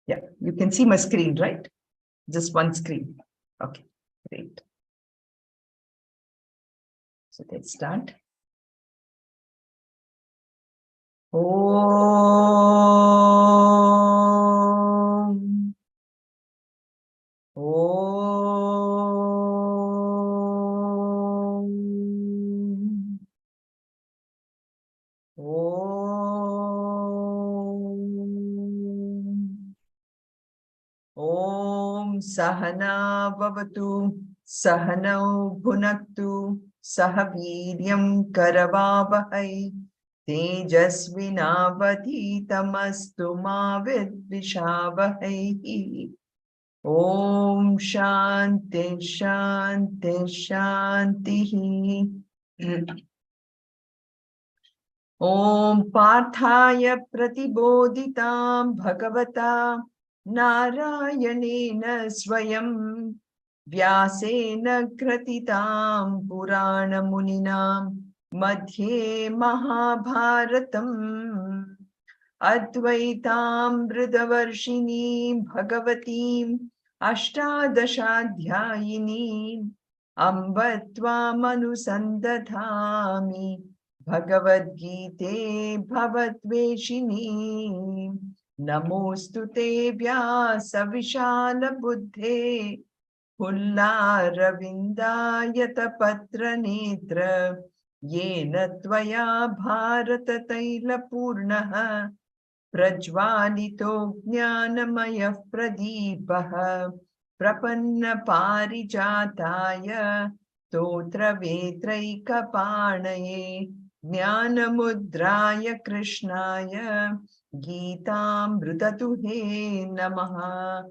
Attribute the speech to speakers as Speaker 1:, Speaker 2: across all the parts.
Speaker 1: Yeah, you can see my screen, right? Just one screen. Okay, great. So let's start. Om. Om. Om. Om Sahana Bhavatu Sahanau Bhunaktu Sahaviryam Karavavahai Tejasvinavadhitamastu ma vidvishavahai. Om Shanti Shanti Shanti. Om Parthaya Pratibodhitam Bhagavata Narayanena Swayam Vyasena Kratitam Purana Muninam Madhye Mahabharatam Advaitam Vridavarshini Bhagavatim Ashtadashadhyayini Ambatvam Anusandadhami Bhagavad Gita Bhavatveshini Namostute Vyasa Vishala Buddhe Pulla Ravindayata Patra Netra Yena Tvaya Bharata Taila Purnaha Prajvalito Jnanamaya Pradipaha Prapanna Parijataya Totra Vetraika Panaye Jnanamudraya Krishnaya Geetam Brutatuhe Namaha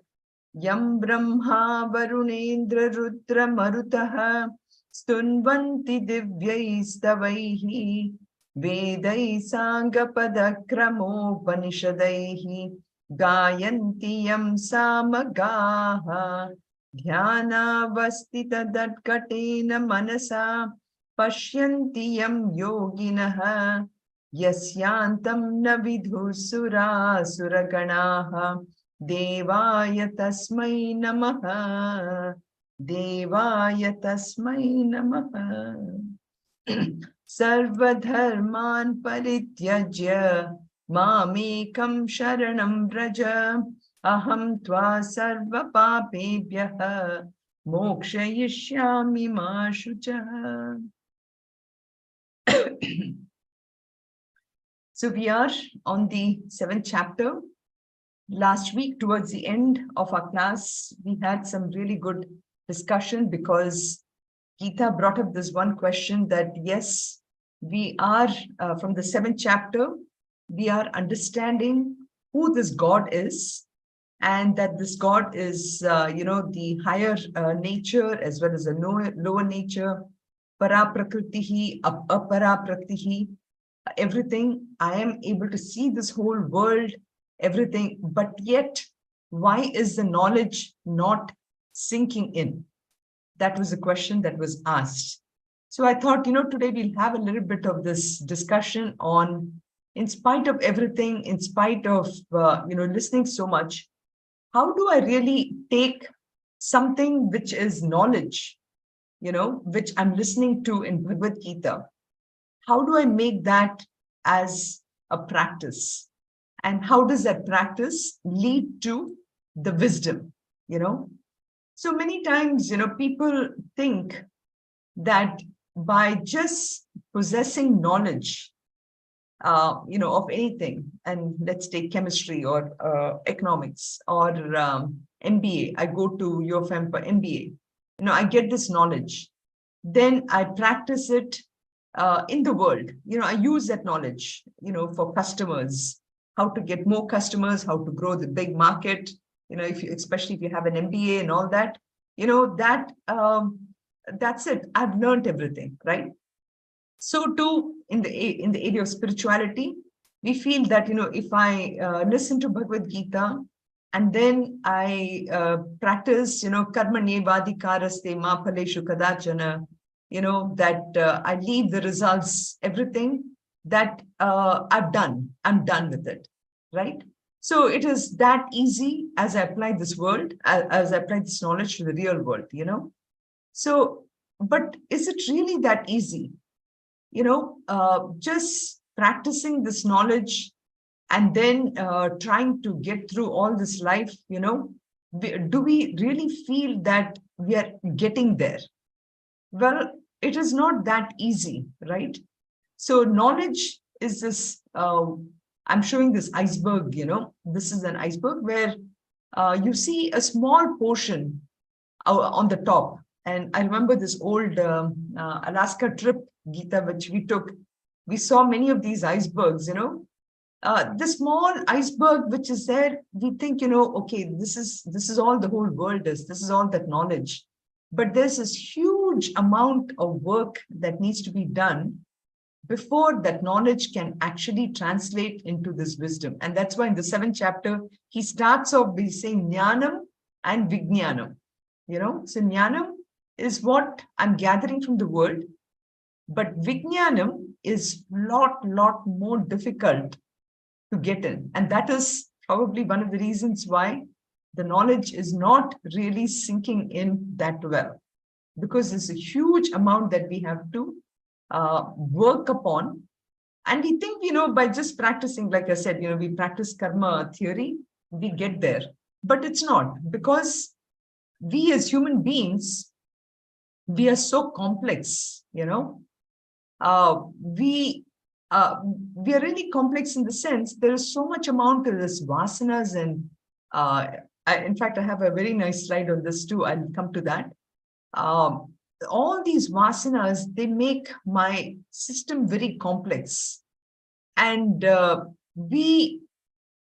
Speaker 1: Yam Brahma Varunendra Rudra Marutaha Stunvanti Divyaistavaihi Vedai Sangapadakramopanisadaihi Gayanti Yam Samagaha Dhyana Vastita Datkatena Manasa Pashyanti Yam Yoginaha Yasyantam Navidhusura Suraganaha Devaya Tasmai Namaha Devaya Tasmai Namaha Sarvadharman Parityajya Mamekam Sharanam Vraja Aham Tva Sarva Papebhyaha Mokshayishyami Ma Shuchaha. So we are on the 7th chapter. Last week, towards the end of our class, we had some really good discussion because Gita brought up this one question that, yes, we are, from the 7th chapter, we are understanding who this God is, and that this God is, the higher nature as well as the lower nature, para prakritihi, apara prakritihi, everything. I am able to see this whole world, everything, but yet, why is the knowledge not sinking in? That was a question that was asked. So I thought, today we'll have a little bit of this discussion on, in spite of everything, in spite of, listening so much, how do I really take something which is knowledge, which I'm listening to in Bhagavad Gita? How do I make that as a practice? And how does that practice lead to the wisdom, So many times, people think that by just possessing knowledge, of anything, and let's take chemistry or economics or MBA, I go to UFM for MBA, I get this knowledge, then I practice it in the world, I use that knowledge, for customers, how to get more customers, how to grow the big market, especially if you have an MBA and all that, that's it. I've learned everything, right? So too, in the area of spirituality, we feel that, if I listen to Bhagavad Gita and then I practice, karmanyevadhikaraste ma phaleshu kadachana, that I leave the results, everything that I'm done with it, right? So it is that easy as I apply this world, as I apply this knowledge to the real world, So, but is it really that easy? Just practicing this knowledge and then trying to get through all this life, do we really feel that we are getting there? Well, it is not that easy, right? So knowledge is this, I'm showing this iceberg, this is an iceberg where you see a small portion on the top. And I remember this old Alaska trip, Gita, which we took. We saw many of these icebergs, the small iceberg which is there, we think, okay, this is all the whole world is. This is all that knowledge. But there's this huge amount of work that needs to be done before that knowledge can actually translate into this wisdom. And that's why in the 7th chapter, he starts off by saying Jnanam and Vijnanam. So Jnanam is what I'm gathering from the world, but Vijnanam is lot more difficult to get in. And that is probably one of the reasons why the knowledge is not really sinking in that well, because there's a huge amount that we have to work upon. And we think, by just practicing, like I said, we practice karma theory, we get there. But it's not, because we as human beings, we are so complex, we are really complex in the sense there is so much amount of this vasanas, and in fact, I have a very nice slide on this too. I'll come to that. All these vasanas, they make my system very complex. And with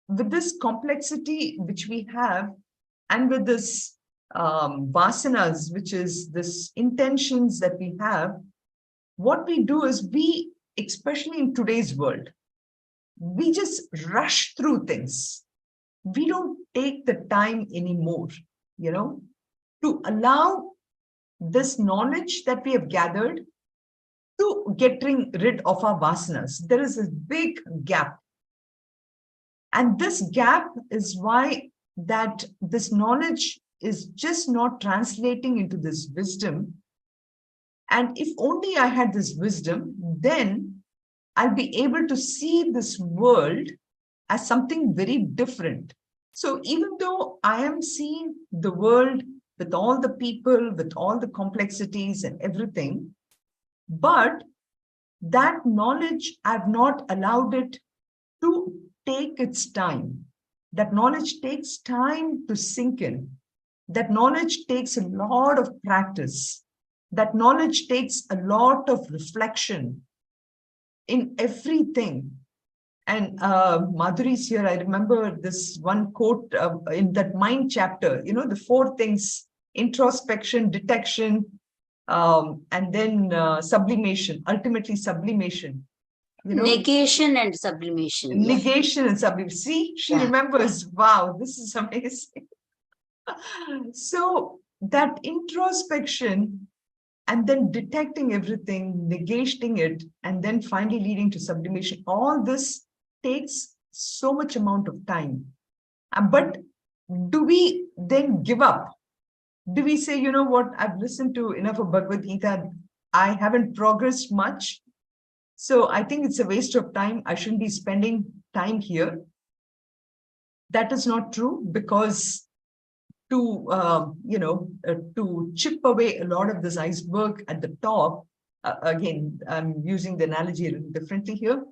Speaker 1: this complexity which we have, and with this vasanas, which is this intentions that we have, what we do is we, especially in today's world, we just rush through things. We don't take the time anymore, to allow this knowledge that we have gathered to getting rid of our vasanas. There is a big gap. And this gap is why that this knowledge is just not translating into this wisdom. And if only I had this wisdom, then I'll be able to see this world as something very different. So even though I am seeing the world with all the people, with all the complexities and everything, but that knowledge, I've not allowed it to take its time. That knowledge takes time to sink in. That knowledge takes a lot of practice. That knowledge takes a lot of reflection in everything. And Madhuri's here, I remember this one quote in that mind chapter, the 4 things: introspection, detection, and then sublimation, ultimately sublimation.
Speaker 2: Negation and sublimation.
Speaker 1: Negation and sublimation. See, she remembers. Wow, this is amazing. So that introspection, and then detecting everything, negating it, and then finally leading to sublimation, all this takes so much amount of time. But do we then give up? Do we say, you know what, I've listened to enough of Bhagavad Gita, I haven't progressed much, so I think it's a waste of time, I shouldn't be spending time here? That is not true, because to chip away a lot of this iceberg at the top, again, I'm using the analogy a little differently here,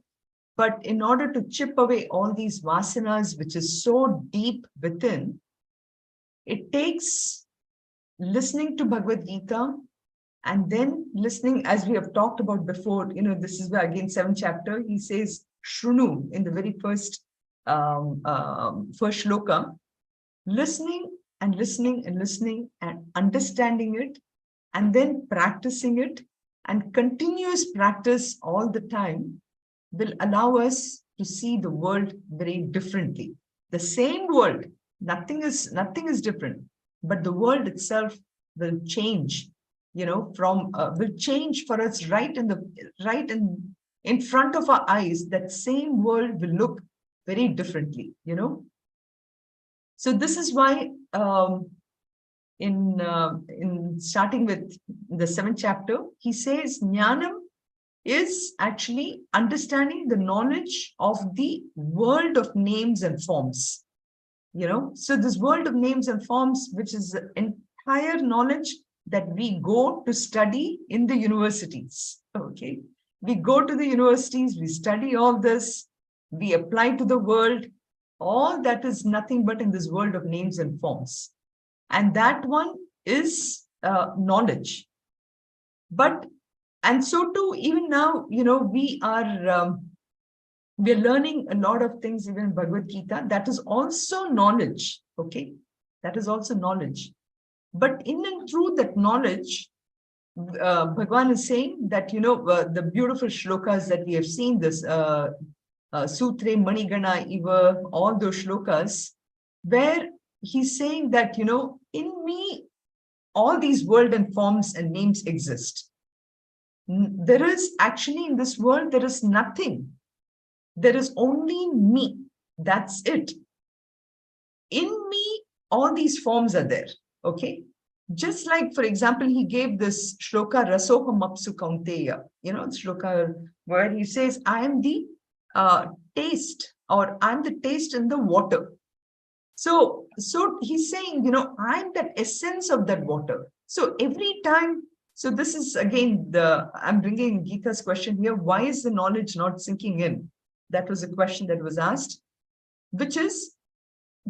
Speaker 1: but in order to chip away all these vasanas, which is so deep within, it takes listening to Bhagavad Gita, and then listening, as we have talked about before, this is where, again, 7th chapter, he says, Shrunu, in the very first shloka, listening and listening and listening and understanding it, and then practicing it, and continuous practice all the time will allow us to see the world very differently. The same world, nothing is different, but the world itself will change, will change for us right in front of our eyes. That same world will look very differently, So this is why in starting with the 7th chapter, he says Jnanam is actually understanding the knowledge of the world of names and forms. So this world of names and forms, which is the entire knowledge that we go to study in the universities. Okay, we go to the universities, we study all this, we apply to the world. All that is nothing but in this world of names and forms. And that one is knowledge. And so too, even now, we are we're learning a lot of things, even in Bhagavad Gita. That is also knowledge. Okay, that is also knowledge. But in and through that knowledge, Bhagavan is saying that, the beautiful shlokas that we have seen, this Sutre, Manigana, Iva, all those shlokas, where he's saying that, in me, all these world and forms and names exist. There is actually in this world, there is nothing. There is only me. That's it. In me, all these forms are there. Okay. Just like, for example, he gave this shloka, Rasoham Apsu Kaunteya, shloka where he says, I am the taste, or I'm the taste in the water. So he's saying, I'm that essence of that water. So every time, so this is again, I'm bringing Gita's question here. Why is the knowledge not sinking in? That was a question that was asked, which is,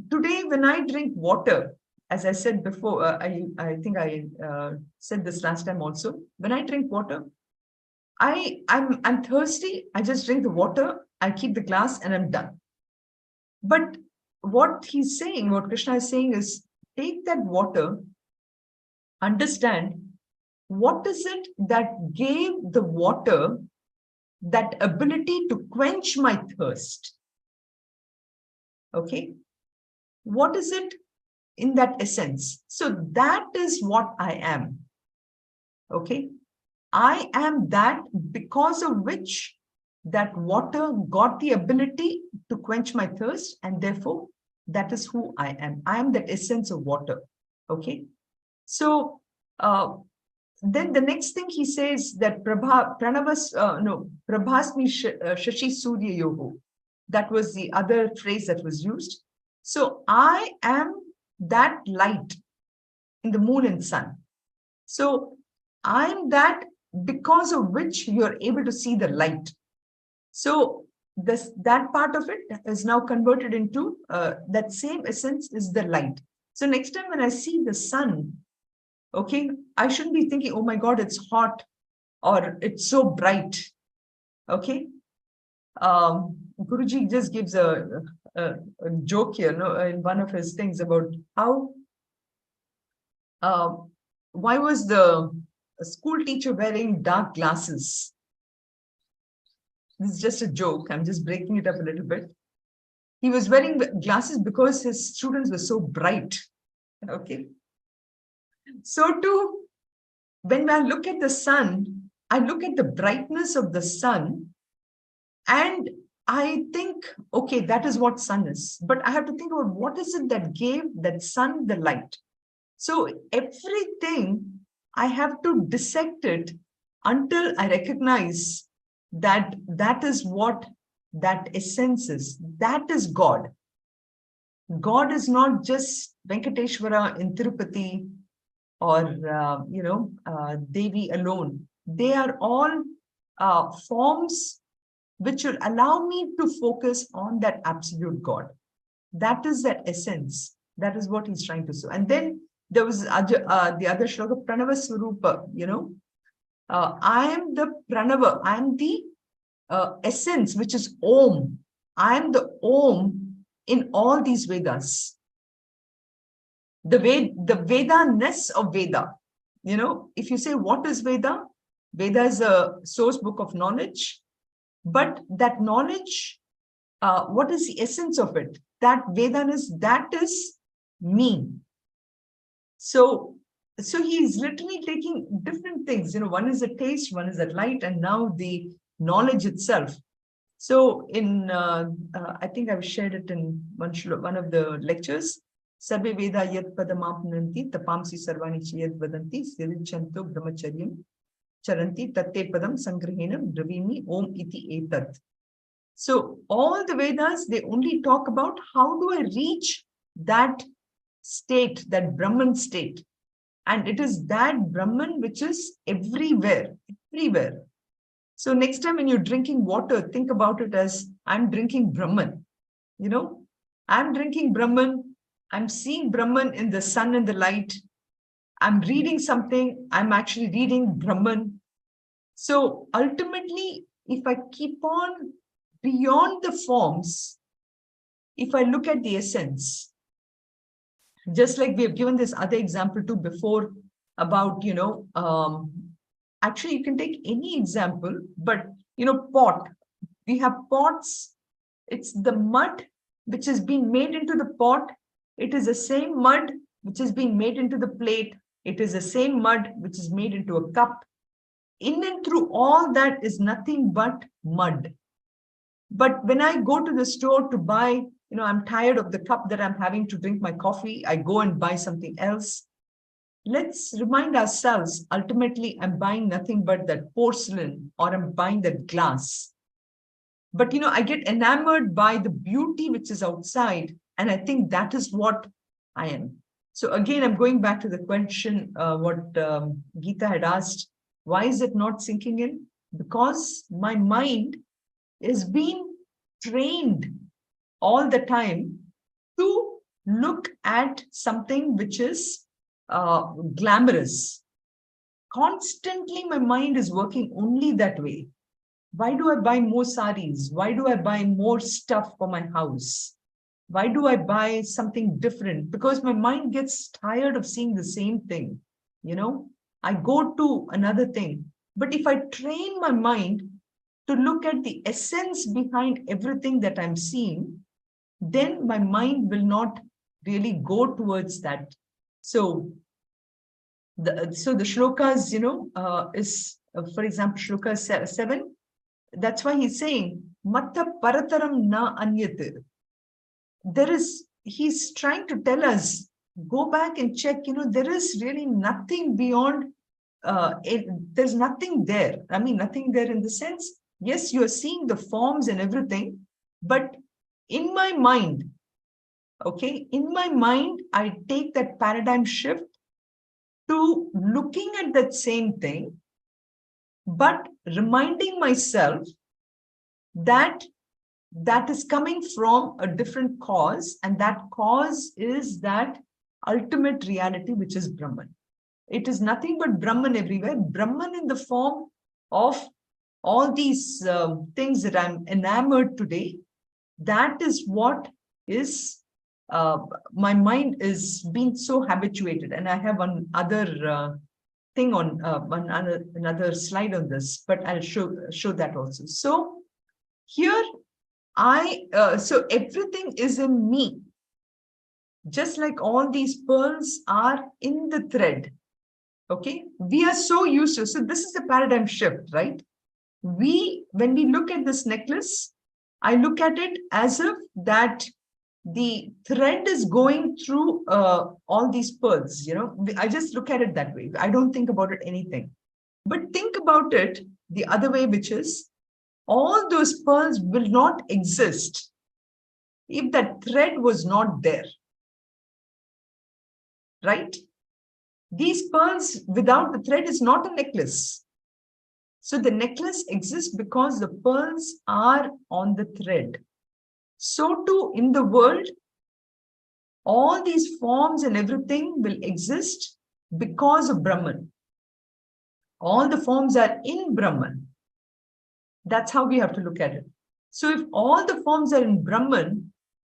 Speaker 1: today when I drink water, as I said before, I think I said this last time also, when I drink water, I'm thirsty, I just drink the water, I keep the glass and I'm done. But what he's saying, what Krishna is saying is, take that water, understand what is it that gave the water that ability to quench my thirst. Okay, what is it in that essence? So that is what I am. Okay, I am that because of which that water got the ability to quench my thirst, and therefore that is who I am. I am that essence of water. Okay, so then the next thing he says that Prabhasmi Shashi Surya Yogo. That was the other phrase that was used. So I am that light in the moon and sun. So I'm that because of which you're able to see the light. So that part of it is now converted into that same essence is the light. So next time when I see the sun, okay, I shouldn't be thinking, oh my God, it's hot or it's so bright. Okay. Guruji just gives a joke here, in one of his things about how, why was the school teacher wearing dark glasses? This is just a joke. I'm just breaking it up a little bit. He was wearing glasses because his students were so bright. Okay. So too, when I look at the sun, I look at the brightness of the sun and I think, okay, that is what sun is. But I have to think about what is it that gave that sun the light. So everything, I have to dissect it until I recognize that that is what that essence is. That is God. God is not just Venkateshwara in Tirupati or, Devi alone. They are all forms which will allow me to focus on that absolute God. That is that essence. That is what he's trying to say. And then there was the other shloka, Pranava Swarupa, I am the Pranava, I am the essence, which is Om. I am the Om in all these Vedas. The Veda-ness of Veda. If you say, what is Veda? Veda is a source book of knowledge. But that knowledge, what is the essence of it? That Veda-ness, that is me. So he is literally taking different things. One is the taste, one is the light, and now the knowledge itself. So in, I think I've shared it in one of the lectures. Sarve Veda Yat Padamapnanti Tapamsi Sarvani Chiyat Vadanti Sirichanto Brahmacharyam Charanti Tatte Padam Sangrahinam Dravimi Om Iti Etat. So all the Vedas, they only talk about how do I reach that state, that Brahman state. And it is that Brahman which is everywhere, everywhere. So next time when you're drinking water, think about it as I'm drinking Brahman. You know, I'm drinking Brahman. I'm seeing Brahman in the sun and the light. I'm reading something. I'm actually reading Brahman. So ultimately, if I keep on beyond the forms, if I look at the essence, just like we have given this other example too before about, actually you can take any example, but, pot. We have pots. It's the mud which is being made into the pot. It is the same mud which is being made into the plate. It is the same mud which is made into a cup. In and through all that is nothing but mud. But when I go to the store to buy, I'm tired of the cup that I'm having to drink my coffee, I go and buy something else. Let's remind ourselves, ultimately, I'm buying nothing but that porcelain or I'm buying that glass. But, I get enamored by the beauty which is outside. And I think that is what I am. So again, I'm going back to the question, what Geeta had asked. Why is it not sinking in? Because my mind is being trained all the time to look at something which is glamorous. Constantly, my mind is working only that way. Why do I buy more saris? Why do I buy more stuff for my house? Why do I buy something different? Because my mind gets tired of seeing the same thing. I go to another thing. But if I train my mind to look at the essence behind everything that I'm seeing, then my mind will not really go towards that. So the shlokas, for example, shloka 7, that's why he's saying, Matta parataram na anyat. He's trying to tell us, go back and check, there is really nothing beyond, there's nothing there. I mean, nothing there in the sense, yes, you're seeing the forms and everything, but in my mind, I take that paradigm shift to looking at that same thing, but reminding myself that is coming from a different cause, and that cause is that ultimate reality, which is Brahman. It is nothing but Brahman everywhere. Brahman in the form of all these things that I'm enamored today. That is what is, my mind is being so habituated. And I have one other thing on another slide on this, but I'll show that also. So here so everything is in me. Just like all these pearls are in the thread. Okay, we are so used to, so this is the paradigm shift, right? When we look at this necklace, I look at it as if that the thread is going through all these pearls, I just look at it that way. I don't think about it anything. But think about it the other way, which is all those pearls will not exist if that thread was not there, right? These pearls without the thread is not a necklace. So the necklace exists because the pearls are on the thread. So too in the world, all these forms and everything will exist because of Brahman. All the forms are in Brahman. That's how we have to look at it. So if all the forms are in Brahman,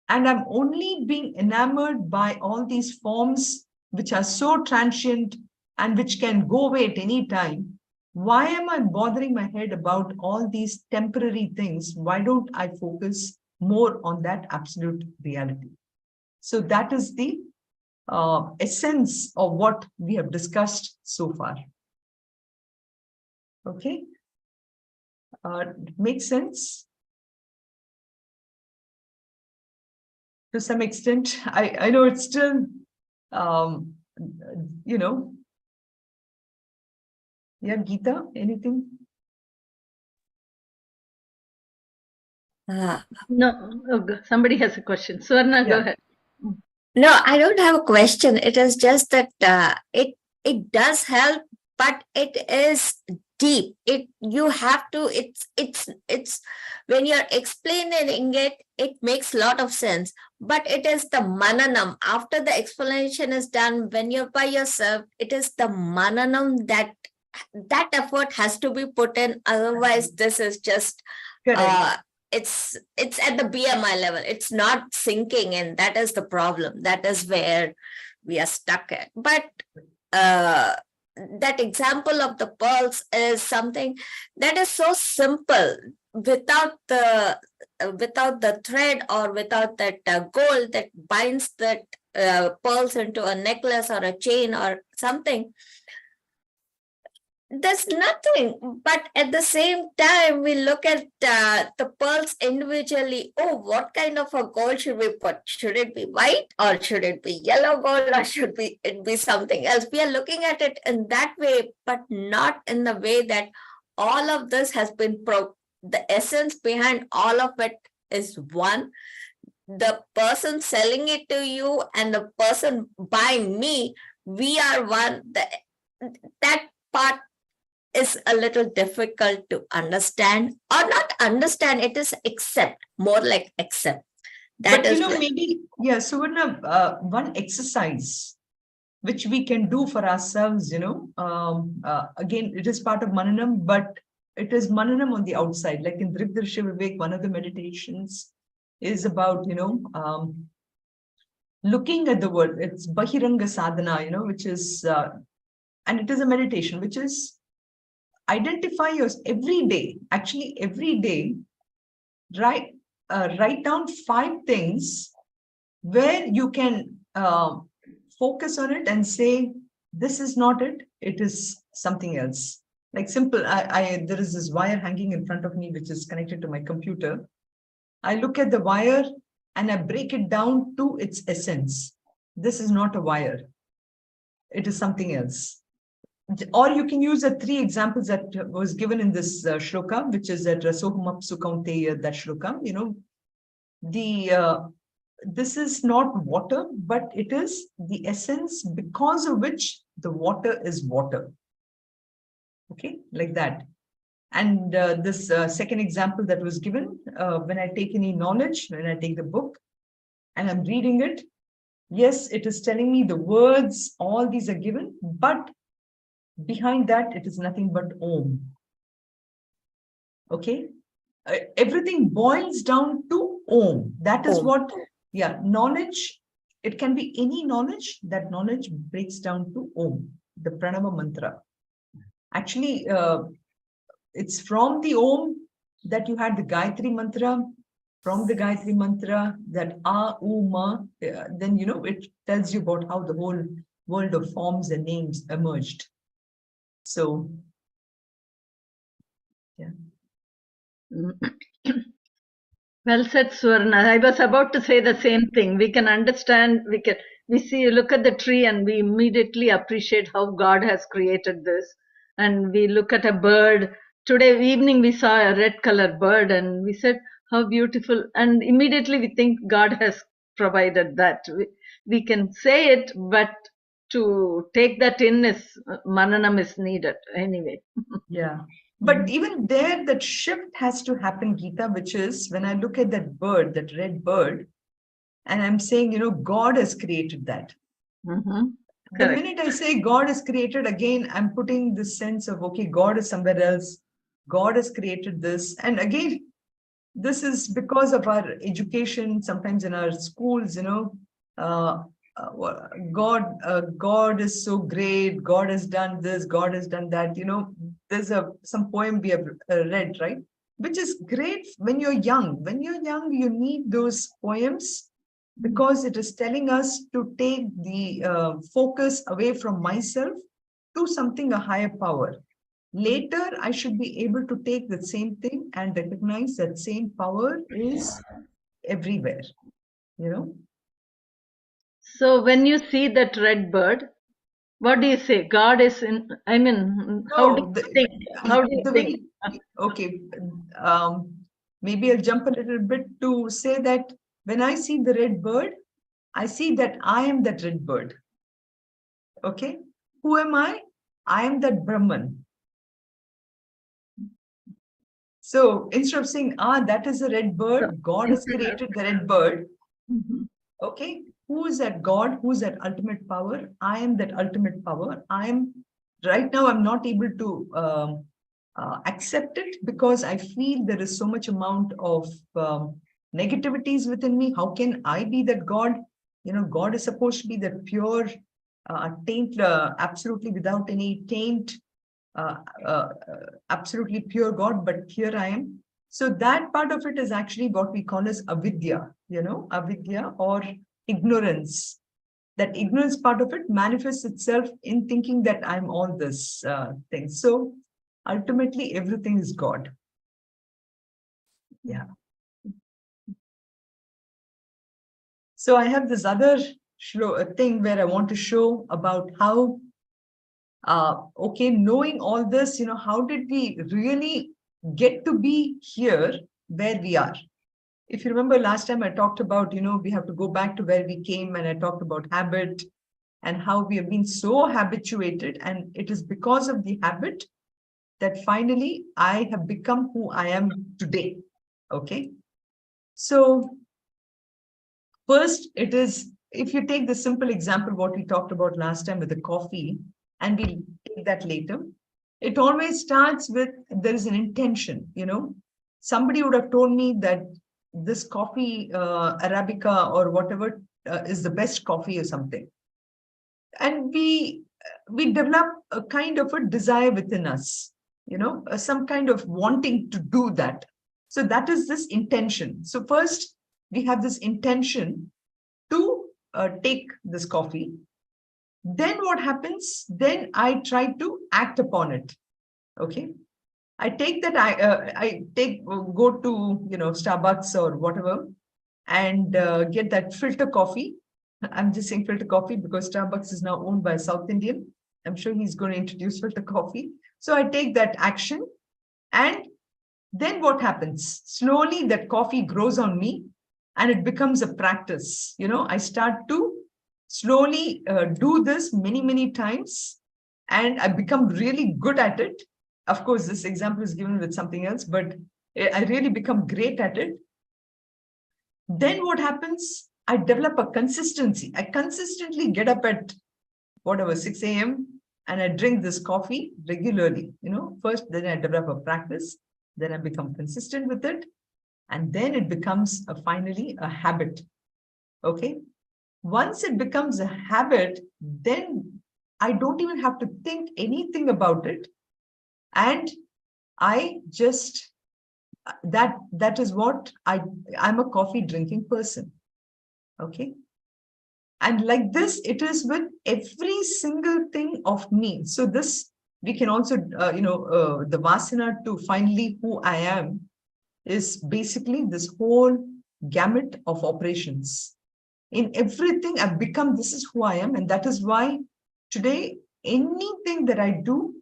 Speaker 1: and I'm only being enamored by all these forms which are so transient and which can go away at any time, why am I bothering my head about all these temporary things? Why don't I focus more on that absolute reality? So that is the essence of what we have discussed so far. Okay. Makes sense? to some extent. I know it's still, you know. Yeah, Geeta, anything?
Speaker 3: No, somebody has a question. Swarna, go ahead.
Speaker 4: No, I don't have a question. It is just that it does help, but it is deep. You have to. It's when you're explaining it, it makes a lot of sense. But it is the mananam after the explanation is done. When you're by yourself, it is the mananam that effort has to be put in. Otherwise, this is just. It's at the BMI level. It's not sinking in. That is the problem. That is where we are stuck at. But that example of the pearls is something that is so simple. Without the thread or without that gold that binds that pearls into a necklace or a chain or something, there's nothing. But at the same time, we look at the pearls individually. Oh, what kind of a gold should we put? Should it be white or should it be yellow gold or should it be something else? We are looking at it in that way, but not in the way that all of this has been the essence behind all of it is one. The person selling it to you and the person buying me, we are one. That part is a little difficult to understand or not understand. It is accept, more like accept.
Speaker 1: But maybe, yeah, so one exercise which we can do for ourselves, again, it is part of Mananam, but it is Mananam on the outside. Like in Dribdarsha Vivek, one of the meditations is about, looking at the world. It's Bahiranga Sadhana, which is, and it is a meditation, which is identify yours every day, write down 5 things where you can focus on it and say, this is not it, it is something else. Like simple, there is this wire hanging in front of me, which is connected to my computer. I look at the wire and I break it down to its essence. This is not a wire. It is something else. Or you can use the 3 examples that was given in this shloka, which is that Rasohumapsu Kaunteya, that shloka. This is not water, but it is the essence because of which the water is water. Okay, like that. And this second example that was given, when I take any knowledge, when I take the book and I'm reading it, yes, it is telling me the words, all these are given, but behind that, it is nothing but Om. Okay? Everything boils down to Om. That is what, knowledge, it can be any knowledge. That knowledge breaks down to Om, the Pranava mantra. Actually, it's from the Om that you had the Gayatri mantra. From the Gayatri mantra, that A, U, Ma, then, it tells you about how the whole world of forms and names emerged. So, yeah.
Speaker 3: Well said, Swarna. I was about to say the same thing. We can understand, look at the tree and we immediately appreciate how God has created this. And we look at a bird. Today evening we saw a red colored bird and we said, how beautiful. And immediately we think God has provided that. We can say it, but to take that in mananam is needed anyway.
Speaker 1: Yeah. But even there, that shift has to happen, Geeta, which is when I look at that bird, that red bird, and I'm saying, God has created that.
Speaker 3: Mm-hmm.
Speaker 1: The minute I say God has created, again, I'm putting the sense of, okay, God is somewhere else. God has created this. And again, this is because of our education, sometimes in our schools, God is so great. God has done this. God has done that. There's some poem we have read, right? Which is great when you're young. When you're young, you need those poems because it is telling us to take the focus away from myself to something, a higher power. Later, I should be able to take the same thing and recognize that same power is everywhere.
Speaker 3: So when you see that red bird, what do you say? God is in, I mean, how do
Speaker 1: No,
Speaker 3: you think? How do you
Speaker 1: the
Speaker 3: think?
Speaker 1: very, okay, maybe I'll jump a little bit to say that when I see the red bird, I see that I am that red bird. Okay, who am I? I am that Brahman. So instead of saying, that is a red bird, God has created the red bird.
Speaker 3: Mhm.
Speaker 1: Okay, who is that God? Who is that ultimate power? I am that ultimate power. Right now, I'm not able to accept it because I feel there is so much amount of negativities within me. How can I be that God? God is supposed to be that pure, taint, absolutely without any taint, uh, uh, absolutely pure God, but here I am. So that part of it is actually what we call as avidya, avidya or ignorance. That ignorance part of it manifests itself in thinking that I'm all this thing. So ultimately, everything is God. Yeah. So I have this other thing where I want to show about how, okay, knowing all this, how did we really get to be here where we are? If you remember last time I talked about, we have to go back to where we came, and I talked about habit and how we have been so habituated, and it is because of the habit that finally I have become who I am today. Okay. So first it is, if you take the simple example, what we talked about last time with the coffee, and we'll take that later, it always starts with, there is an intention, somebody would have told me that this coffee, Arabica or whatever, is the best coffee or something. And we develop a kind of a desire within us, some kind of wanting to do that. So that is this intention. So first we have this intention to take this coffee. Then what happens? Then I try to act upon it. Okay. I take that, go to, Starbucks or whatever, and get that filter coffee. I'm just saying filter coffee because Starbucks is now owned by a South Indian. I'm sure he's going to introduce filter coffee. So I take that action, and then what happens? Slowly that coffee grows on me and it becomes a practice. I start to slowly do this many, many times, and I become really good at it. Of course, this example is given with something else, but I really become great at it. Then what happens? I develop a consistency. I consistently get up at whatever, 6 a.m. and I drink this coffee regularly. First, then I develop a practice, then I become consistent with it, and then it becomes finally a habit. Okay. Once it becomes a habit, then I don't even have to think anything about it. And I just, that is what I'm a coffee drinking person. Okay. And like this, it is with every single thing of me. So this, we can also, the vasana to finally who I am is basically this whole gamut of operations. In everything I've become, this is who I am. And that is why today, anything that I do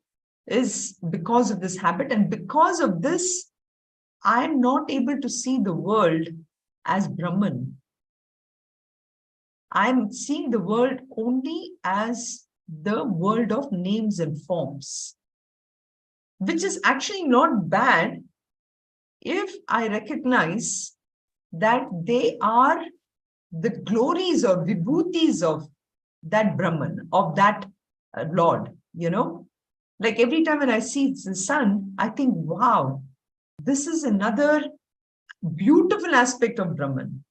Speaker 1: is because of this habit. And because of this, I'm not able to see the world as Brahman. I'm seeing the world only as the world of names and forms, which is actually not bad if I recognize that they are the glories or vibhutis of that Brahman, of that Lord, Like every time when I see the sun, I think, wow, this is another beautiful aspect of Brahman.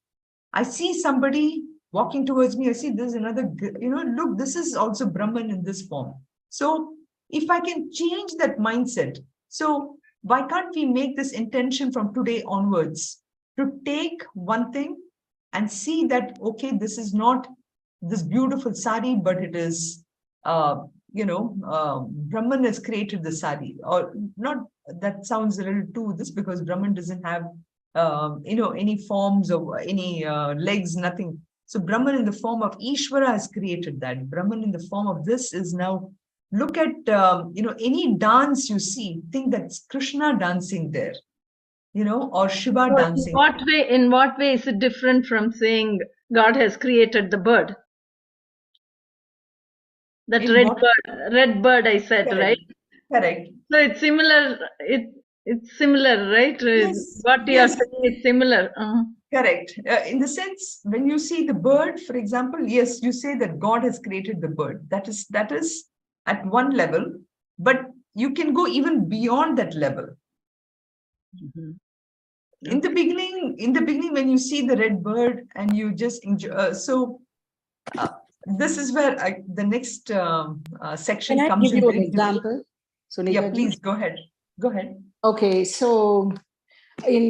Speaker 1: I see somebody walking towards me, I see there's another, look, this is also Brahman in this form. So if I can change that mindset, so why can't we make this intention from today onwards to take one thing and see that, okay, this is not this beautiful sari, but it is, Brahman has created the sari, or not, that sounds a little too this, because Brahman doesn't have any forms or any legs, nothing. So Brahman in the form of Ishvara has created that. Brahman in the form of this is now, look at, any dance you see, think that's Krishna dancing there, or Shiva
Speaker 3: So
Speaker 1: dancing.
Speaker 3: in what way is it different from saying God has created the bird? That red bird I said,
Speaker 1: Correct.
Speaker 3: right?
Speaker 1: Correct.
Speaker 3: So it's similar. It's similar, right?
Speaker 1: Yes.
Speaker 3: What you are saying is similar.
Speaker 1: Correct. In the sense, when you see the bird, for example, yes, you say that God has created the bird. That is at one level, but you can go even beyond that level.
Speaker 3: Mm-hmm.
Speaker 1: In the beginning, when you see the red bird and you just enjoy, this is where the next section
Speaker 5: Can I
Speaker 1: comes
Speaker 5: give
Speaker 1: in.
Speaker 5: you an example? Sunitha
Speaker 1: Yeah, please go ahead. Go ahead.
Speaker 5: Okay, so in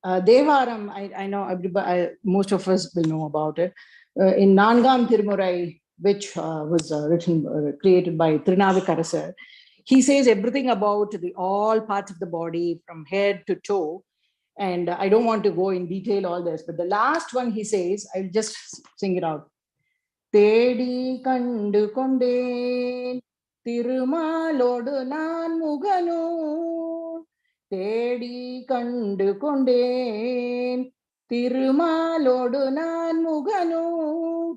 Speaker 5: Devaram, I know everybody, most of us will know about it. In Nangam Tirumurai, which was created by Trinavikarasar, he says everything about all parts of the body from head to toe. And I don't want to go in detail all this, but the last one he says, I'll just sing it out. Tedi kandu konde Tirumalodu nan muganu Tedi kandu konde Tirumalodu nan muganu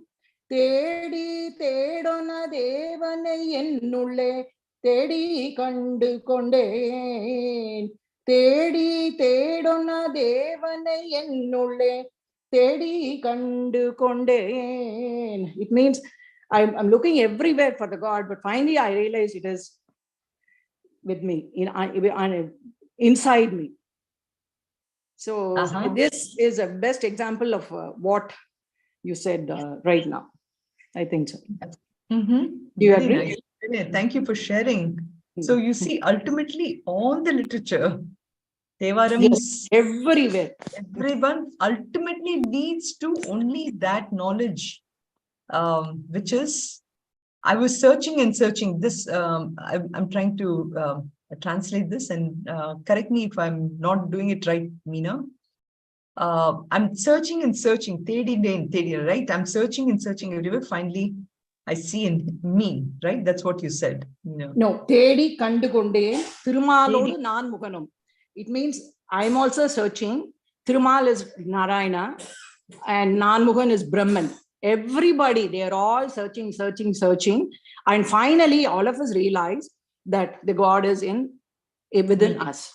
Speaker 5: Tedi tedona devane ennulle Tedi kandu konde Tedi tedona devane ennulle Tedi kandu konde. It means I'm looking everywhere for the God, but finally I realize it is with me, inside me. So this is a best example of what you said right now. I think so.
Speaker 1: Mm-hmm.
Speaker 5: Do you
Speaker 1: Very
Speaker 5: agree?
Speaker 1: nice. Thank you for sharing. So you see, ultimately, all the literature, Devarams,
Speaker 5: yes, everywhere,
Speaker 1: everyone ultimately leads to only that knowledge, which is, I was searching and searching this. I'm trying to translate this, and correct me if I'm not doing it right, Meena. I'm searching and searching, right? I'm searching and searching everywhere. Finally, I see in me, right? That's what you said.
Speaker 5: No, Tedi kandu konde Tirumalodu nan muganum. It means I'm also searching. Thirumal is Narayana and Nanmugan is Brahman. Everybody, they are all searching. And finally, all of us realize that the God is within us.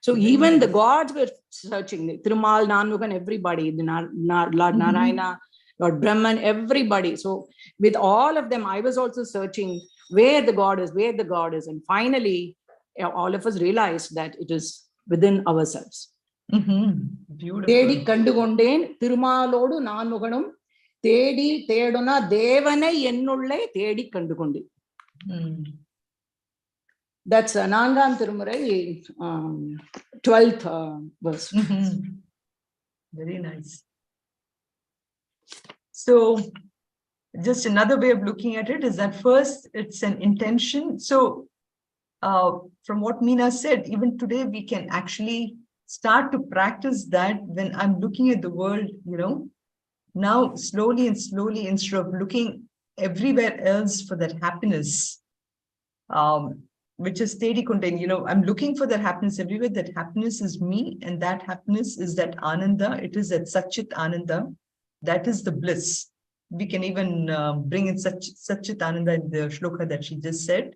Speaker 5: So even the gods were searching. Thirumal, Nanmugan, everybody, Lord Narayana, Lord Brahman, everybody. So with all of them, I was also searching where the God is. And finally, all of us realized that it is within ourselves.
Speaker 1: Beautiful.
Speaker 5: Tedi kandu kondeen Tirumalodu nan muganum Tedi tedona devane ennulle Tedi kandu kondeen. That's Nangam Tirumurai, 12th verse.
Speaker 1: Very nice. So just another way of looking at it is that first it's an intention. So from what Meena said, even today we can actually start to practice that when I'm looking at the world, now slowly, instead of looking everywhere else for that happiness, which is steady contained, I'm looking for that happiness everywhere. That happiness is me, and that happiness is that Ananda. It is that Satchit Ananda. That is the bliss. We can even bring in Satchit Ananda in the shloka that she just said.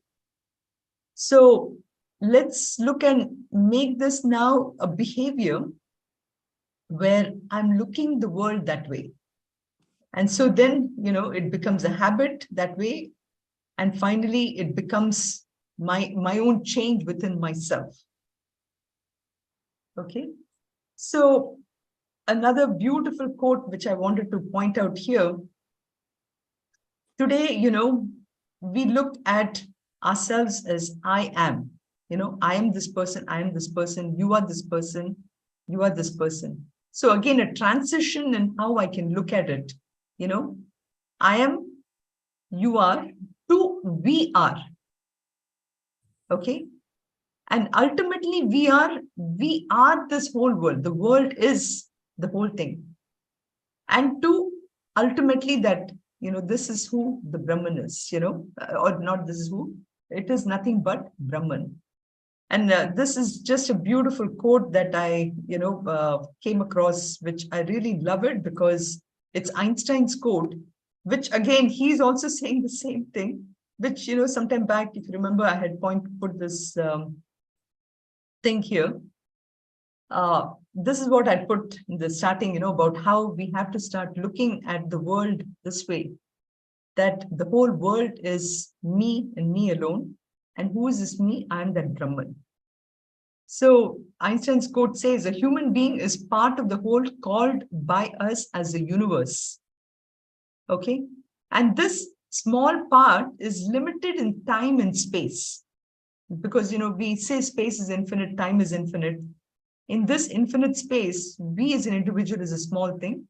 Speaker 1: So let's look and make this now a behavior where I'm looking the world that way. And so then, it becomes a habit that way. And finally, it becomes my own change within myself. Okay. So another beautiful quote, which I wanted to point out here. Today, we look at ourselves as I am. I am this person, you are this person, you are this person. So again, a transition in how I can look at it. I am, you are, to we are. Okay. And ultimately, we are this whole world. The world is the whole thing. And to ultimately that, this is who the Brahman is, or not this is who, it is nothing but Brahman. And this is just a beautiful quote that I, came across, which I really love it because it's Einstein's quote, which again, he's also saying the same thing, which, sometime back, if you remember, I had put this thing here. This is what I put in the starting, about how we have to start looking at the world this way, that the whole world is me and me alone. And who is this me? I am that Brahman. So Einstein's quote says, a human being is part of the whole called by us as the universe. Okay. And this small part is limited in time and space. Because, we say space is infinite, time is infinite. In this infinite space, we as an individual is a small thing.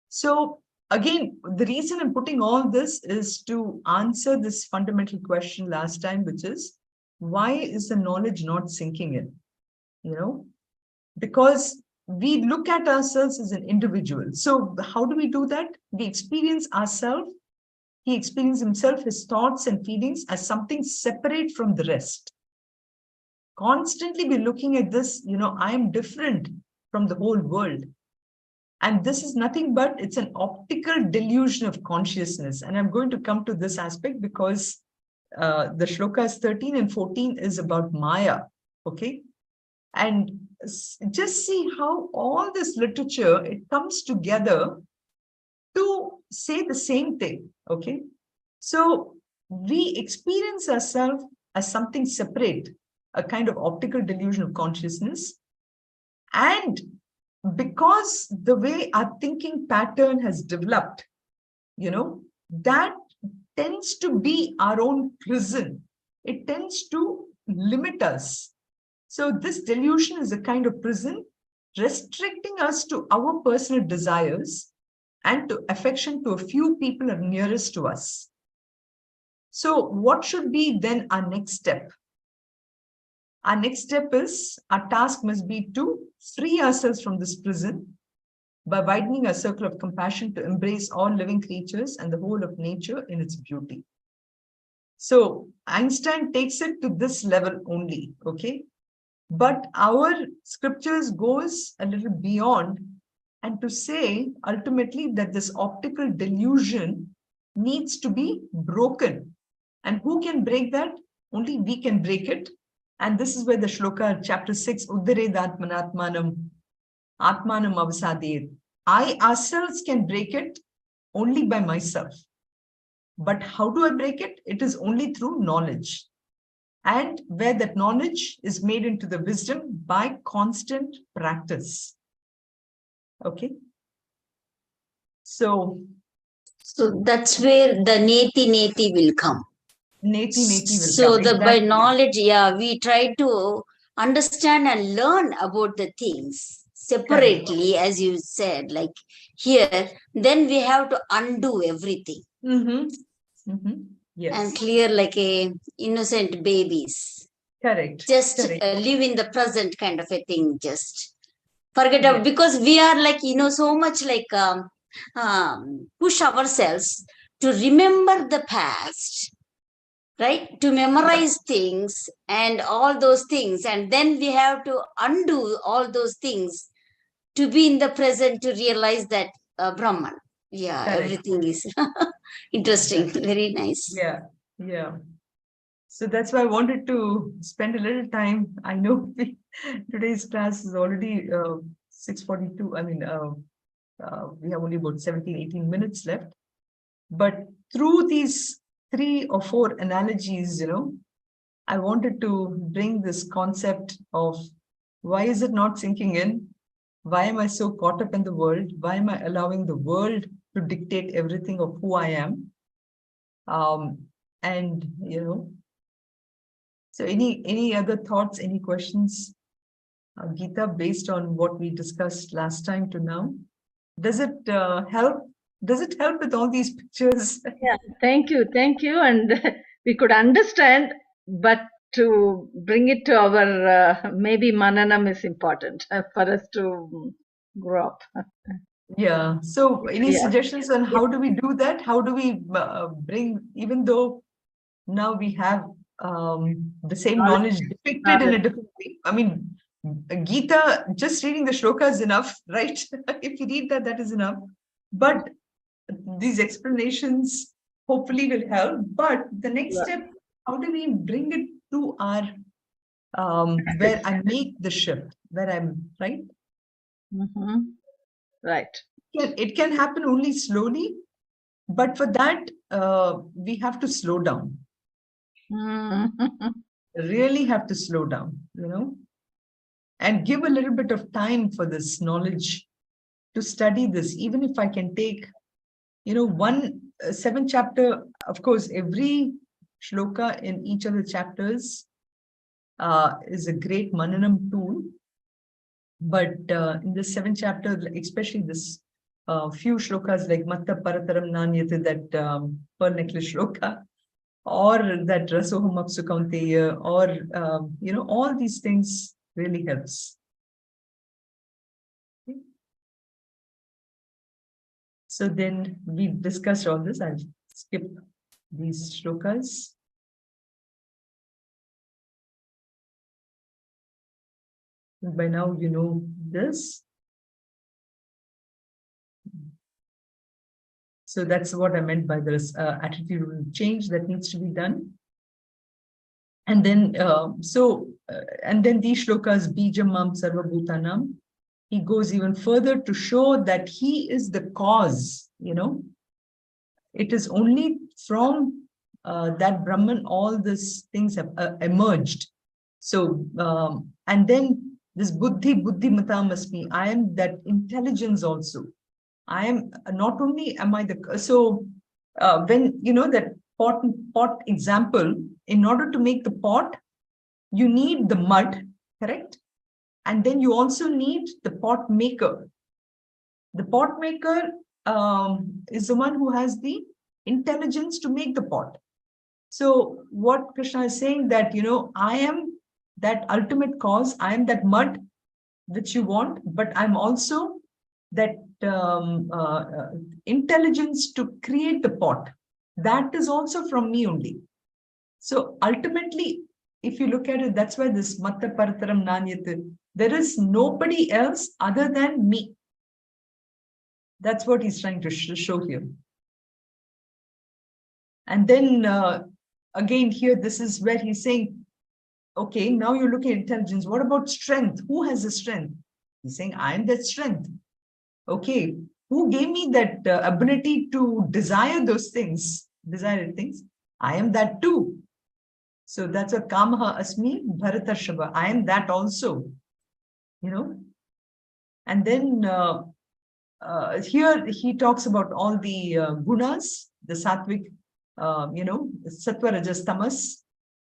Speaker 1: So again, the reason I'm putting all this is to answer this fundamental question last time, which is, why is the knowledge not sinking in? Because we look at ourselves as an individual. So how do we do that? We experience ourselves. He experiences himself, his thoughts and feelings as something separate from the rest. Constantly be looking at this, I am different from the whole world. And this is nothing but it's an optical delusion of consciousness. And I'm going to come to this aspect because the shlokas 13 and 14 is about Maya. Okay. And just see how all this literature, it comes together to say the same thing. Okay. So we experience ourselves as something separate, a kind of optical delusion of consciousness. And because the way our thinking pattern has developed, that tends to be our own prison. It tends to limit us. So this delusion is a kind of prison, restricting us to our personal desires and to affection to a few people are nearest to us. So what should be then our next step? Our next step is, our task must be to free ourselves from this prison by widening our circle of compassion to embrace all living creatures and the whole of nature in its beauty. So Einstein takes it to this level only, okay? But our scriptures goes a little beyond, and to say ultimately that this optical delusion needs to be broken. And who can break that? Only we can break it. And this is where the shloka, chapter 6, Uddared Atmanatmanam, Atmanam Avasadir. I ourselves can break it only by myself. But how do I break it? It is only through knowledge. And where that knowledge is made into the wisdom by constant practice. Okay. So
Speaker 2: that's where the neti will come.
Speaker 1: Neti will
Speaker 2: so
Speaker 1: come.
Speaker 2: the
Speaker 1: Exactly.
Speaker 2: by knowledge, we try to understand and learn about the things separately. Correct. As you said, like here, then we have to undo everything.
Speaker 1: Yes.
Speaker 2: And clear like a innocent babies.
Speaker 1: Correct.
Speaker 2: Just
Speaker 1: Correct.
Speaker 2: Live in the present kind of a thing. Just forget about, because we are like, so much like push ourselves to remember the past, right? To memorize things and all those things. And then we have to undo all those things to be in the present, to realize that Brahman. Yeah, correct. Everything is interesting. Very nice.
Speaker 1: Yeah. So that's why I wanted to spend a little time. I know today's class is already 6:42. I mean, we have only about 17, 18 minutes left. But through these 3 or 4 analogies, I wanted to bring this concept of why is it not sinking in? Why am I so caught up in the world? Why am I allowing the world to dictate everything of who I am? And, so any other thoughts, any questions, Geeta, based on what we discussed last time to now? Does it help? Does it help with all these pictures?
Speaker 3: Yeah, thank you. And we could understand, but to bring it to our, maybe mananam is important for us to grow up.
Speaker 1: Yeah. So any
Speaker 3: Yeah.
Speaker 1: suggestions on how do we do that? How do we bring, even though now we have the same knowledge depicted in a different way? I mean, Gita, just reading the shloka is enough, right? If you read that, that is enough. But these explanations hopefully will help. But the next step, how do we bring it to our where I make the shift, where I'm right?
Speaker 3: Right.
Speaker 1: It can happen only slowly, but for that we have to slow down. Really have to slow down, and give a little bit of time for this knowledge to study this. Even if I can take, one 7 chapter, of course, every shloka in each of the chapters is a great mananam tool. But in the 7th chapter, especially this few shlokas like Matta Parataram Nanyate, that pearl necklace shloka, or that Rasoham Apsu Kaunteya, or all these things really helps. Okay. So then we discussed all this. I'll skip these shlokas. By now you know this. So that's what I meant by this attitudinal change that needs to be done. And then, and then these shlokas, Bijam Mam Sarva Bhutanam, he goes even further to show that he is the cause, It is only from that Brahman all these things have emerged. So, and then this Buddhi Matam Asmi, I am that intelligence also. I am not only am I the, so when that pot example, in order to make the pot, you need the mud, correct? And then you also need the pot maker. The pot maker is the one who has the intelligence to make the pot. So what Krishna is saying that, I am that ultimate cause, I am that mud which you want, but I'm also that intelligence to create the pot. That is also from me only. So ultimately, if you look at it, that's why this Matta Parataram Nanyate, there is nobody else other than me. That's what he's trying to show here. And then again here, this is where he's saying, okay, now you're looking at intelligence. What about strength? Who has the strength? He's saying, I am that strength. Okay, who gave me that ability to desire those things, desired things? I am that too. So that's a Kamaha Asmi Bharatarshava. I am that also, And then here he talks about all the gunas, the sattvic, sattva, rajas, tamas,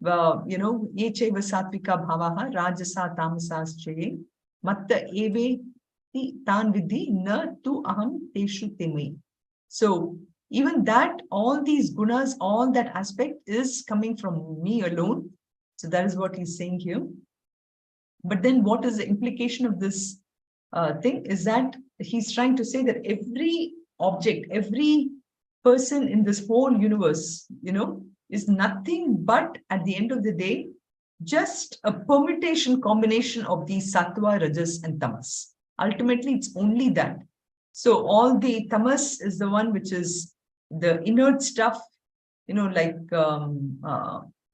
Speaker 1: yecheva sattvika bhavaha, rajasa tamasaschaye, matta eve tan vidhi na tu aham teshu temai. So even that, all these gunas, all that aspect is coming from me alone. So that is what he's saying here. But then what is the implication of this thing is that he's trying to say that every object, every person in this whole universe, is nothing but at the end of the day, just a permutation combination of these sattva, rajas and tamas. Ultimately, it's only that. So all the tamas is the one which is the inert stuff, like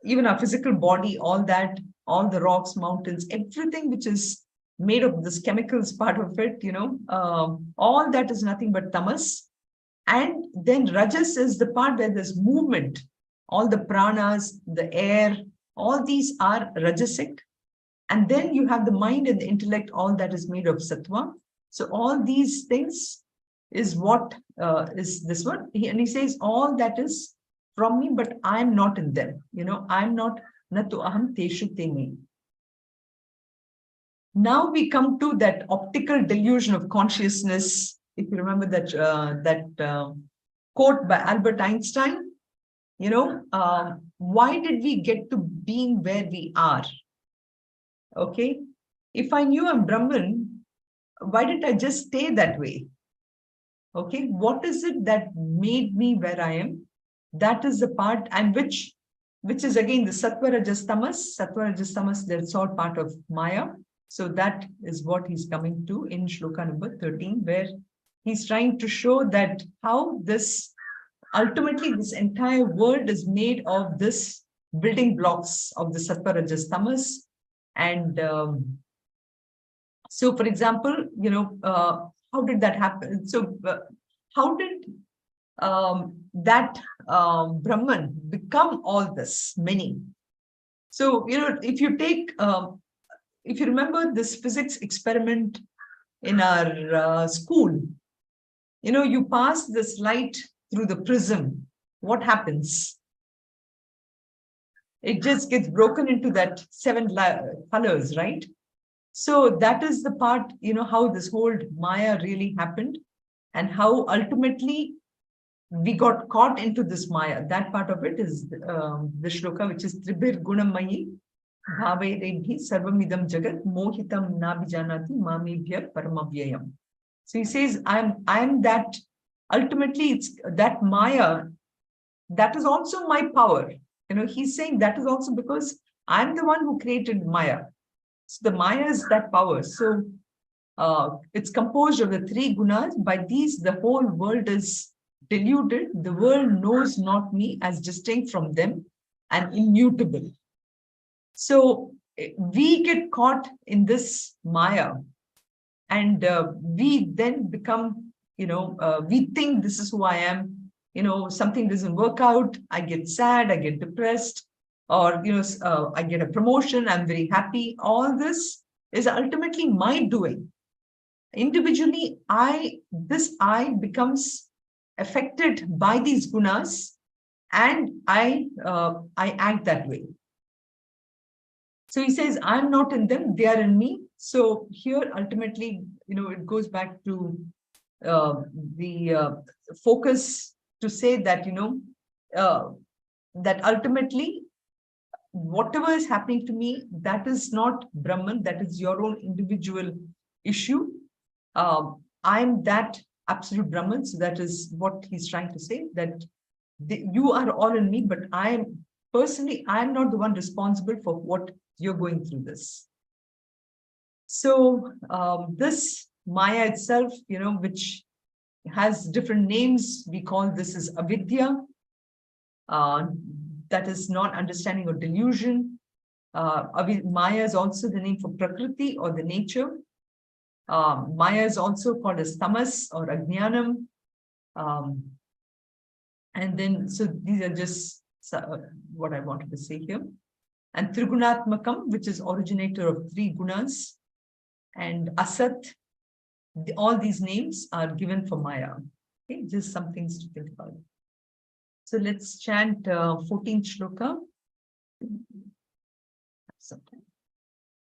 Speaker 1: even our physical body, all that, all the rocks, mountains, everything which is made of this chemicals part of it, all that is nothing but tamas. And then rajas is the part where there's movement, all the pranas, the air, all these are rajasic. And then you have the mind and the intellect, all that is made of sattva. So all these things is what is this one. And he says, all that is from me, but I'm not in them. I'm not, natu aham teshu teme. Now we come to that optical delusion of consciousness. If you remember that quote by Albert Einstein, why did we get to being where we are? Okay. If I knew I'm Brahman, why didn't I just stay that way? Okay. What is it that made me where I am? That is the part, and which is again the Sattva Rajas Tamas. Sattva Rajas Tamas, that's all part of Maya. So that is what he's coming to in Shloka number 13, where he's trying to show that how this, ultimately this entire world is made of this building blocks of the Sattva Rajas Tamas. And so, for example, how did that happen? So how did that Brahman become all this, many? So, if you take, if you remember this physics experiment in our school, you pass this light through the prism, what happens? It just gets broken into that 7 colors, right? So that is the part, how this whole Maya really happened, and how ultimately we got caught into this Maya. That part of it is the shloka, which is Tribhir Gunamayi Bhave Redhi Sarvamidam Jagat Mohitam Nabijanati Mamibhyar Paramavyayam. So he says, I'm that, ultimately it's that Maya, that is also my power. He's saying that is also because I'm the one who created Maya. So the Maya is that power. So it's composed of the 3 gunas. By these, the whole world is deluded. The world knows not me as distinct from them and immutable. So we get caught in this Maya, and we then become, we think this is who I am. Something doesn't work out, I get sad, I get depressed, or, I get a promotion, I'm very happy. All this is ultimately my doing. Individually, this I becomes affected by these gunas, and I act that way. So he says, I'm not in them, they are in me. So here, ultimately, it goes back to the focus to say that, that ultimately, whatever is happening to me, that is not Brahman, that is your own individual issue. I'm that absolute Brahman. So that is what he's trying to say, that you are all in me, but I'm not the one responsible for what you're going through this. So this Maya itself, which has different names, we call this as avidya. That is not understanding or delusion. Maya is also the name for Prakriti or the nature. Maya is also called as tamas or ajnanam. And then, so these are just what I wanted to say here. And Trigunatmakam, which is originator of 3 gunas, and Asat, all these names are given for Maya. Okay, just some things to think about. So let's chant 14th shloka.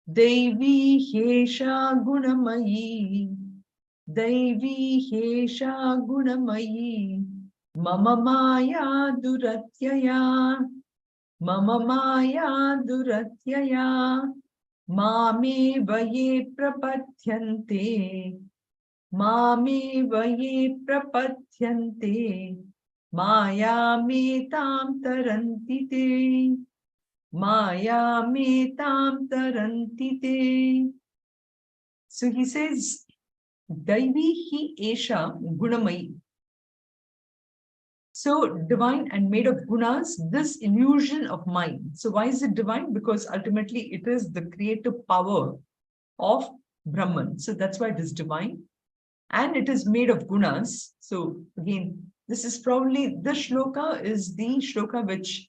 Speaker 1: Devi Hesha Gunamayi, Devi Hesha Gunamayi, Mama Maya Duratyaya, Mama Maya Duratyaya, Mame Vaye Prapatyante, Mame Vaye Prapatyante, Maya Metam Tarantite, Maya Metam Tarantite. So he says, Daivi Hi Esha Gunamayi. So divine and made of gunas, this illusion of mind. So why is it divine? Because ultimately it is the creative power of Brahman. So that's why it is divine. And it is made of gunas. So again, this is probably, this shloka is the shloka which,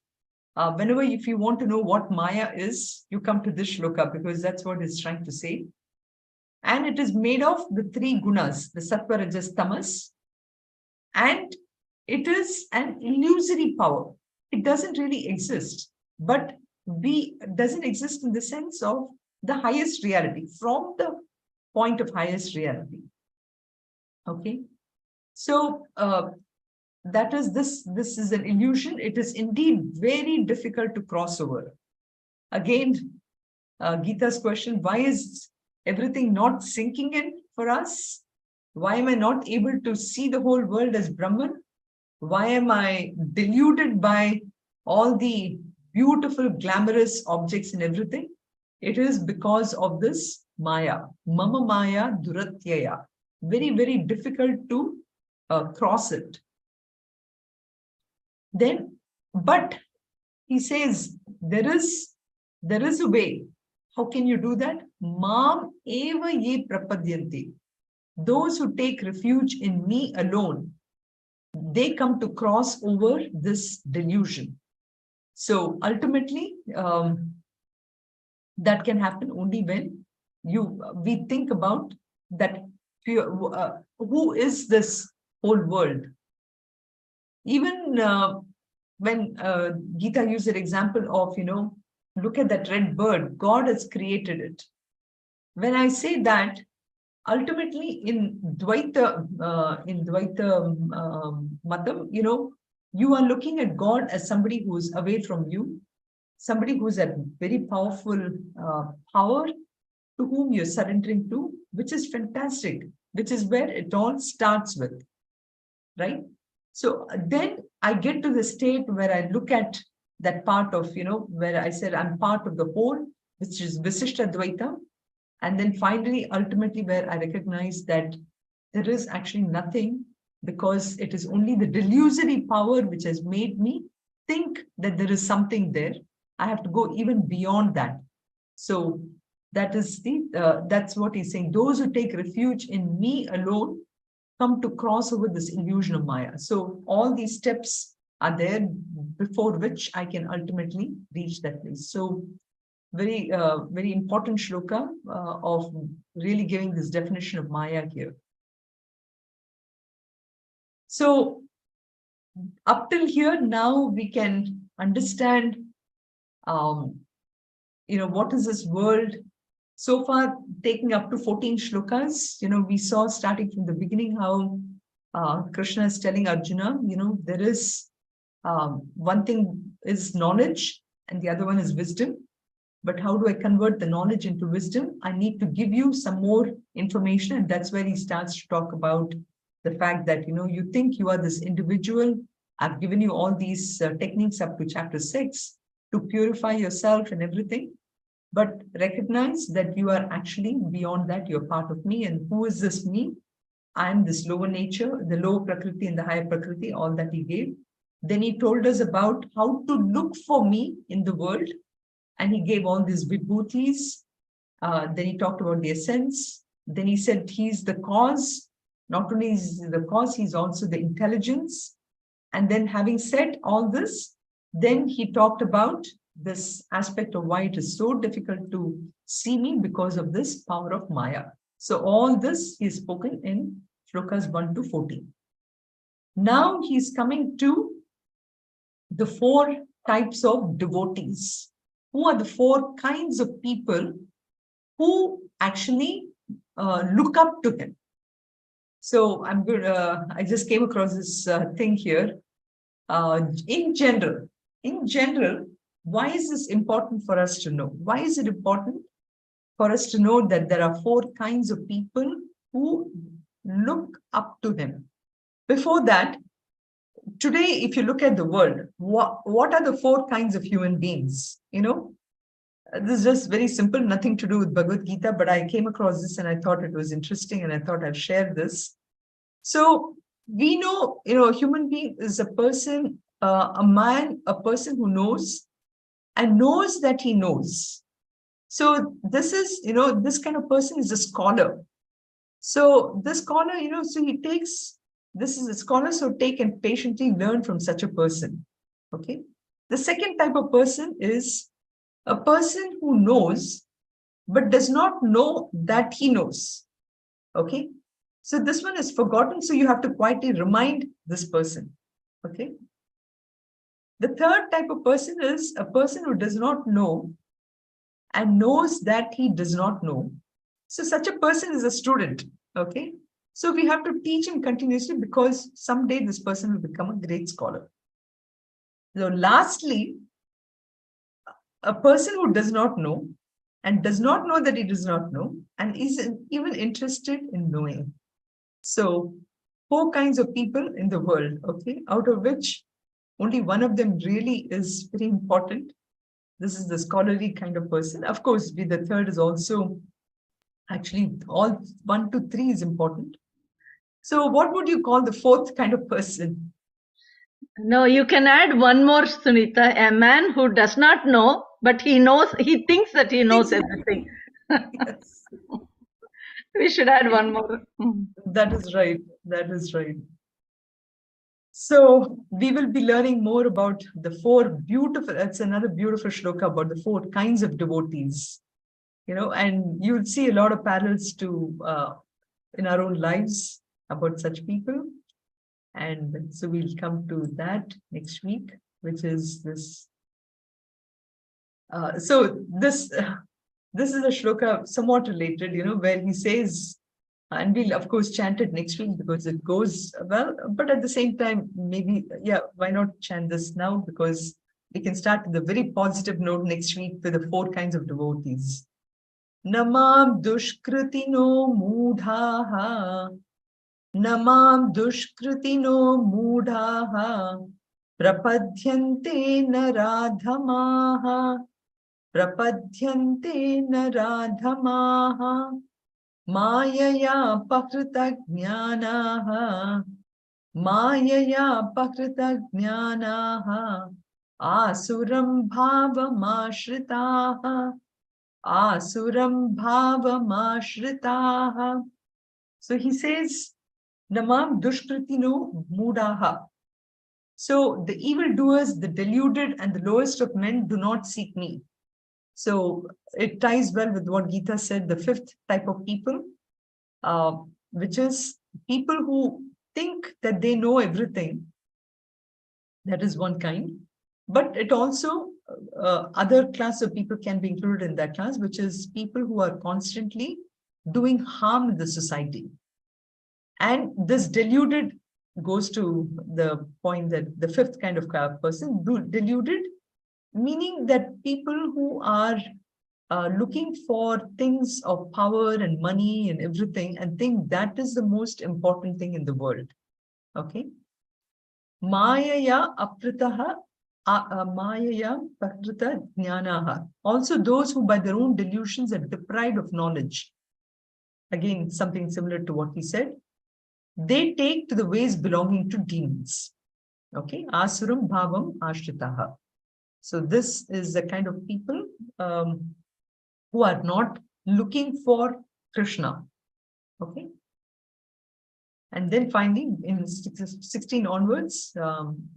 Speaker 1: whenever if you want to know what Maya is, you come to this shloka, because that's what it's trying to say. And it is made of the 3 gunas, the Sattva, Rajas, Tamas. And it is an illusory power. It doesn't really exist, but doesn't exist in the sense of the highest reality, from the point of highest reality. Okay. So that is this is an illusion. It is indeed very difficult to cross over. Again, Gita's question, why is everything not sinking in for us? Why am I not able to see the whole world as Brahman? Why am I deluded by all the beautiful, glamorous objects and everything? It is because of this Maya, Mama Maya Duratyaya. Very, very difficult to cross it. Then, but he says, there is a way. How can you do that? Mam eva ye prapadyanti. Those who take refuge in me alone, they come to cross over this delusion. So ultimately, that can happen only when we think about that. Who is this whole world? Even when Gita used an example of, look at that red bird, God has created it. When I say that, ultimately in Dvaita Matam, you are looking at God as somebody who is away from you, somebody who's a very powerful power to whom you're surrendering to, which is fantastic, which is where it all starts with, right? So then I get to the state where I look at that part of, where I said I'm part of the whole, which is Visishta Dvaita. And then finally, ultimately, where I recognize that there is actually nothing, because it is only the delusory power which has made me think that there is something there. I have to go even beyond that. So that is that's what he's saying. Those who take refuge in me alone come to cross over this illusion of Maya. So all these steps are there before which I can ultimately reach that place. So very, very important shloka of really giving this definition of Maya here. So up till here, now we can understand, what is this world? So far, taking up to 14 shlokas, we saw starting from the beginning how Krishna is telling Arjuna, there is one thing is knowledge and the other one is wisdom. But how do I convert the knowledge into wisdom? I need to give you some more information. And that's where he starts to talk about the fact that, you think you are this individual. I've given you all these techniques up to chapter 6 to purify yourself and everything. But recognize that you are actually beyond that. You're part of me. And who is this me? I'm this lower nature, the lower Prakriti and the higher Prakriti, all that he gave. Then he told us about how to look for me in the world. And he gave all these vibhutis. Then he talked about the essence. Then he said he's the cause. Not only is he the cause, he's also the intelligence. And then having said all this, then he talked about this aspect of why it is so difficult to see me because of this power of Maya. So all this is spoken in shlokas 1 to 14. Now he's coming to the 4 types of devotees. Who are the 4 kinds of people who actually look up to him? So I'm good. I just came across this thing here. In general, why is this important for us to know? Why is it important for us to know that there are 4 kinds of people who look up to him? Before that, today, if you look at the world, what are the 4 kinds of human beings? This is just very simple, nothing to do with Bhagavad Gita, but I came across this and I thought it was interesting and I thought I'd share this. So we know, a human being is a person, a person who knows and knows that he knows. So this is, this kind of person is a scholar. So the scholar, so he takes, this is a scholar, so take and patiently learn from such a person. Okay. The second type of person is a person who knows, but does not know that he knows. Okay. So this one is forgotten. So you have to quietly remind this person. Okay. The third type of person is a person who does not know and knows that he does not know. So such a person is a student. Okay. So we have to teach him continuously because someday this person will become a great scholar. So lastly, a person who does not know and does not know that he does not know and isn't even interested in knowing. So 4 kinds of people in the world, okay, out of which only one of them really is very important. This is the scholarly kind of person. Of course, the third is also actually all 1 to 3 is important. So what would you call the 4th kind of person?
Speaker 3: No, you can add one more, Sunitha. A man who does not know, but he knows, he thinks that he knows everything.
Speaker 1: Yes.
Speaker 3: We should add one more.
Speaker 1: That is right. That is right. So we will be learning more about the 4 beautiful, it's another beautiful shloka about the 4 kinds of devotees, and you'll see a lot of parallels to in our own lives about such people. And so we'll come to that next week, which is this. This is a shloka somewhat related, where he says, and we'll of course chant it next week because it goes well, but at the same time, maybe, why not chant this now? Because we can start with a very positive note next week with the 4 kinds of devotees. Namam dushkritino mudhaha. Namam dushkritino mudhaha. Prapadyante naradhamaha. Prapadyante naradhamaha. Mayaya pakrita jnanaha. Mayaya pakrita jnanaha. Asuram bhavamashritaha. Asuram bhavamashritaha. So he says, Namam dushkritino mudaha. So the evildoers, the deluded, and the lowest of men do not seek me. So it ties well with what Gita said, the 5th type of people, which is people who think that they know everything. That is one kind. But it also, other class of people can be included in that class, which is people who are constantly doing harm in the society. And this deluded goes to the point that the 5th kind of person, deluded, meaning that people who are looking for things of power and money and everything and think that is the most important thing in the world. Okay. Mayaya apritaha, mayaya pakrita jnanaha. Also those who by their own delusions are deprived of knowledge. Again, something similar to what he said. They take to the ways belonging to demons. Okay. Asuram bhavam ashritaha. So this is the kind of people who are not looking for Krishna. Okay. And then finally, in 16 onwards,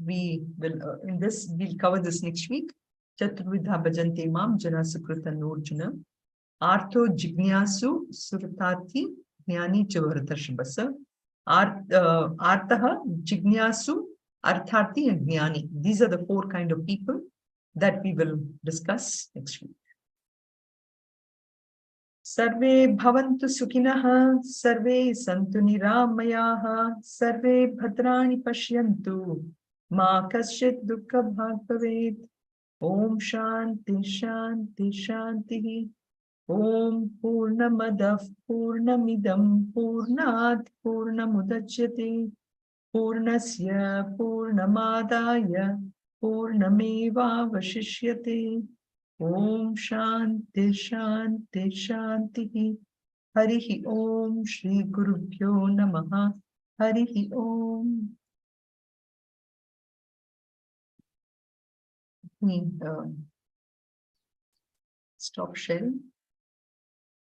Speaker 1: we will, we'll cover this next week. Chaturvidha bhajante mam jana sukrita norjuna. Artho jignasu surtati jnani chavartashabasa. Artaha jignasu arthati and jnani. These are the 4 kind of people that we will discuss next week. Sarve bhavantu sukhinah, sarve santu niramayaha, sarve bhadrani pashyantu, ma kasyat dukkha bhag bhavet. Om shanti shanti shanti. Om purnamadav purnamidam purnat purnamudachyate. Purnasya purnamadaya purnameva vashishyate. Om shanti shanti shanti. Harihi Om Shri Gurubhyo Namaha. Harihi Om. Stop sharing.